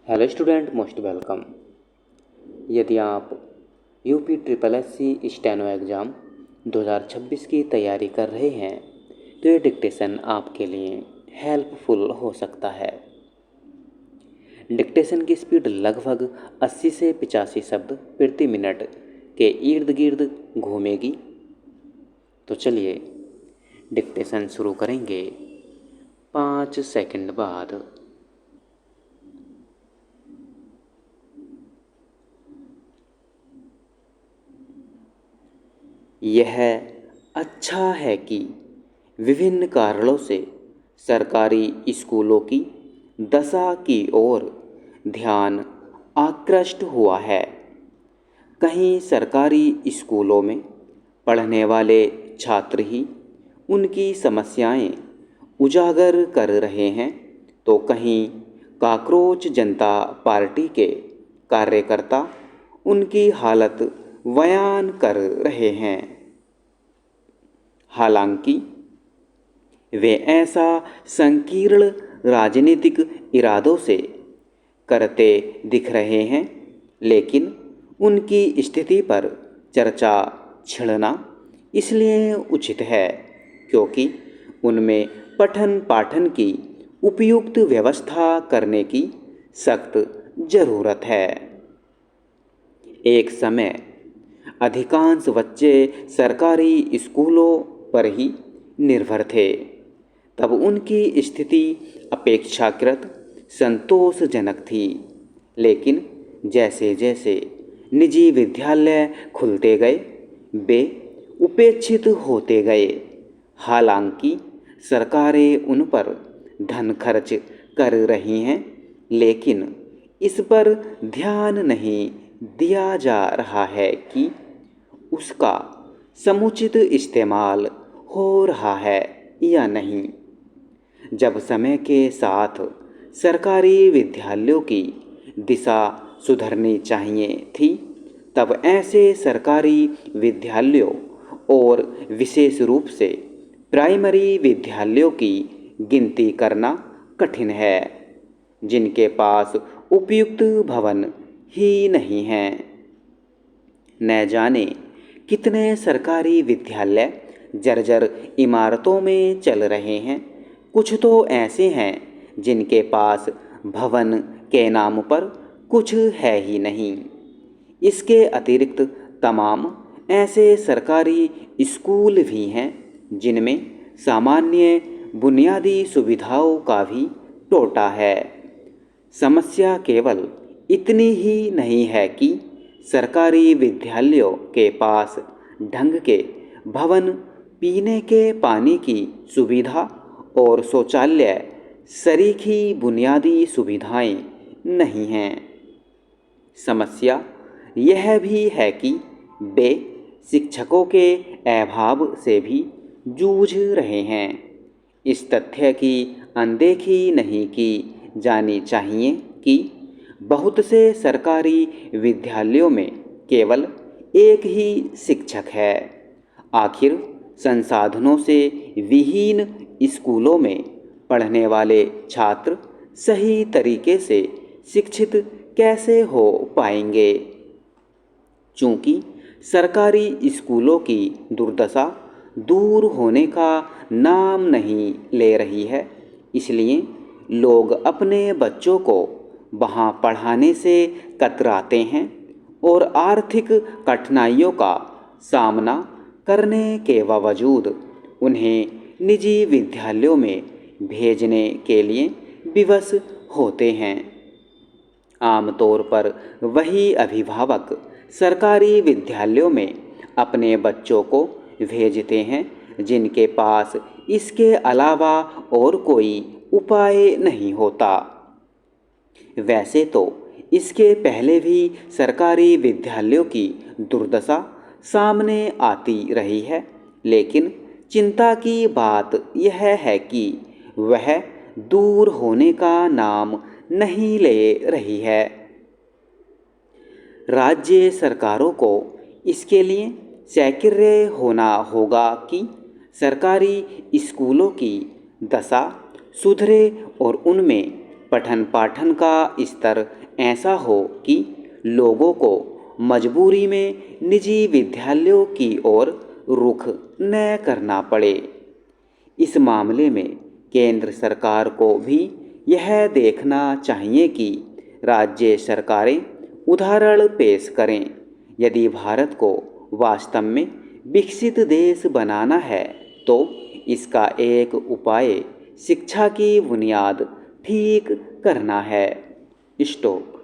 Hello student, most welcome. यदि आप UP triple SC steno exam 2026 की तैयारी कर रहे हैं तो ये डिक्टेशन आपके लिए हेल्पफुल हो सकता है। डिक्टेशन की स्पीड लगभग 80 से 85 शब्द प्रति मिनट के इर्द गिर्द घूमेगी। तो चलिए डिक्टेशन शुरू करेंगे 5 सेकंड बाद। यह अच्छा है कि विभिन्न कारणों से सरकारी स्कूलों की दशा की ओर ध्यान आकृष्ट हुआ है। कहीं सरकारी स्कूलों में पढ़ने वाले छात्र ही उनकी समस्याएं उजागर कर रहे हैं, तो कहीं काकरोच जनता पार्टी के कार्यकर्ता उनकी हालत बयान कर रहे हैं। हालांकि वे ऐसा संकीर्ण राजनीतिक इरादों से करते दिख रहे हैं, लेकिन उनकी स्थिति पर चर्चा छिड़ना इसलिए उचित है क्योंकि उनमें पठन पाठन की उपयुक्त व्यवस्था करने की सख्त ज़रूरत है। एक समय अधिकांश बच्चे सरकारी स्कूलों पर ही निर्भर थे। तब उनकी स्थिति अपेक्षाकृत संतोषजनक थी, लेकिन जैसे जैसे निजी विद्यालय खुलते गए वे उपेक्षित होते गए। हालांकि सरकारें उन पर धन खर्च कर रही हैं, लेकिन इस पर ध्यान नहीं दिया जा रहा है कि उसका समुचित इस्तेमाल हो रहा है या नहीं। जब समय के साथ सरकारी विद्यालयों की दिशा सुधरनी चाहिए थी, तब ऐसे सरकारी विद्यालयों और विशेष रूप से प्राइमरी विद्यालयों की गिनती करना कठिन है, जिनके पास उपयुक्त भवन ही नहीं हैं। न जाने कितने सरकारी विद्यालय जर्जर इमारतों में चल रहे हैं। कुछ तो ऐसे हैं जिनके पास भवन के नाम पर कुछ है ही नहीं। इसके अतिरिक्त तमाम ऐसे सरकारी स्कूल भी हैं जिनमें सामान्य बुनियादी सुविधाओं का भी टोटा है। समस्या केवल इतनी ही नहीं है कि सरकारी विद्यालयों के पास ढंग के भवन, पीने के पानी की सुविधा और शौचालय सरीखी बुनियादी सुविधाएं नहीं हैं। समस्या यह भी है कि वे शिक्षकों के अभाव से भी जूझ रहे हैं। इस तथ्य की अनदेखी नहीं की जानी चाहिए कि बहुत से सरकारी विद्यालयों में केवल एक ही शिक्षक है। आखिर संसाधनों से विहीन स्कूलों में पढ़ने वाले छात्र सही तरीके से शिक्षित कैसे हो पाएंगे? चूँकि सरकारी स्कूलों की दुर्दशा दूर होने का नाम नहीं ले रही है, इसलिए लोग अपने बच्चों को वहाँ पढ़ाने से कतराते हैं और आर्थिक कठिनाइयों का सामना करने के बावजूद उन्हें निजी विद्यालयों में भेजने के लिए विवश होते हैं। आमतौर पर वही अभिभावक सरकारी विद्यालयों में अपने बच्चों को भेजते हैं जिनके पास इसके अलावा और कोई उपाय नहीं होता। वैसे तो इसके पहले भी सरकारी विद्यालयों की दुर्दशा सामने आती रही है, लेकिन चिंता की बात यह है कि वह दूर होने का नाम नहीं ले रही है। राज्य सरकारों को इसके लिए सक्रिय होना होगा कि सरकारी स्कूलों की दशा सुधरे और उनमें पठन पाठन का स्तर ऐसा हो कि लोगों को मजबूरी में निजी विद्यालयों की ओर रुख न करना पड़े। इस मामले में केंद्र सरकार को भी यह देखना चाहिए कि राज्य सरकारें उदाहरण पेश करें। यदि भारत को वास्तव में विकसित देश बनाना है तो इसका एक उपाय शिक्षा की बुनियाद ठीक करना है। स्टॉप।